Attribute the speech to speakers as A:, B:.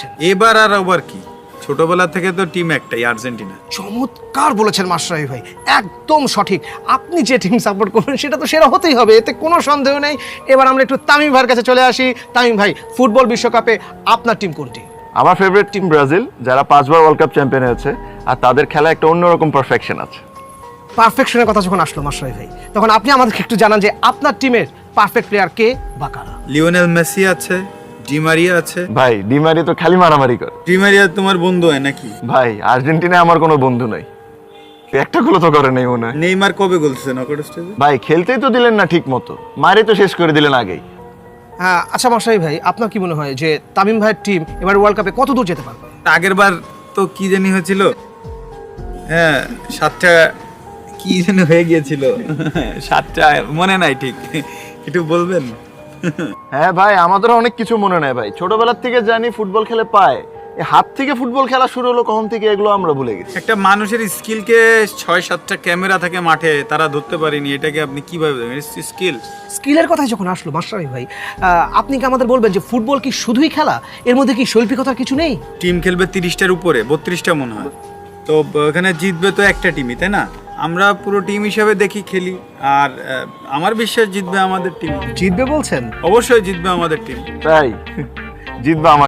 A: করছেন?
B: এবার আর ওভার কি, ছোটবেলা থেকে তো টিম একটাই, আর্জেন্টিনা।
A: চমৎকার বলেছেন মাশরাফি ভাই, একদম সঠিক। আপনি যে টিম সাপোর্ট করবেন সেটা তো সেরা হতেই হবে, এতে কোনো সন্দেহ নেই। এবার আমরা একটু তামিম ভাইয়ের কাছে চলে আসি। তামিম ভাই, ফুটবল বিশ্বকাপে আপনার টিম কোনটি?
C: আমার ফেভারিট টিম ব্রাজিল, যারা 5 বার ওয়ার্ল্ড কাপ চ্যাম্পিয়ন হয়েছে, আর তাদের খেলা একটা অন্যরকম পারফেকশন আছে।
A: পারফেকশনের কথা যখন আসলো মাশরাফি ভাই, তখন আপনি আমাদেরকে একটু জানান যে আপনার টিমের পারফেক্ট প্লেয়ার কে বা কারা?
B: লিওনেল মেসি আছে, ডি মারিয়া আছে।
C: ভাই ডিমারি তো খালি মারামারি করে।
B: ডি মারিয়া তোমার বন্ধু হয় নাকি?
C: ভাই আর্জেন্টিনায় আমার কোনো বন্ধু নাই, একটা গুলো তো করে নেই মনে হয়।
B: নেইমার কবে বলছে নকআউট স্টেজে?
C: ভাই খেলতেই তো দিলেন না ঠিক মতো, মারি তো শেষ করে দিলেন আগেই।
A: হ্যাঁ, আচ্ছা মাশরাফি ভাই, আপনার কি মনে হয় যে তামিম ভাইয়ের টিম এবার ওয়ার্ল্ড কাপে কত দূর যেতে পারবে?
B: আগের বার তো কি জানি হয়েছিল, হ্যাঁ 7টা কি জানি হয়ে গিয়েছিল, 7টা মনে নাই ঠিক, একটু বলবেন?
C: হ্যাঁ ভাই, আমাদেরও অনেক কিছু মনে নেই ভাই, ছোটবেলার থেকে জানি ফুটবল খেলে পায়, এই হাত থেকে ফুটবল খেলা শুরু হলো কখন থেকে এগুলো আমরা ভুলে গেছি।
B: একটা মানুষের স্কিলকে 6-7টা ক্যামেরা থাকে মাঠে, তারা ধরতে পারেনি, এটাকে আপনি কিভাবে স্কিল?
A: স্কিলের কথাই যখন আসলো মাশরাফি ভাই, আপনি কি আমাদের বলবেন যে ফুটবল কি শুধুই খেলা, এর মধ্যে কি শৈল্পিকতার কিছু নেই?
B: টিম খেলবে 30টার উপরে, 32টা মনে হয়, তো এখানে জিতবে তো একটা টিমই, তাই না? আমরা পুরো টিম হিসাবে দেখি খেলি, আর আমার বিশ্বাস জিতবে আমাদের টিম।
A: জিতবে বলছেন?
B: অবশ্যই জিতবে আমাদের টিম।
C: তাই জিতবা আমার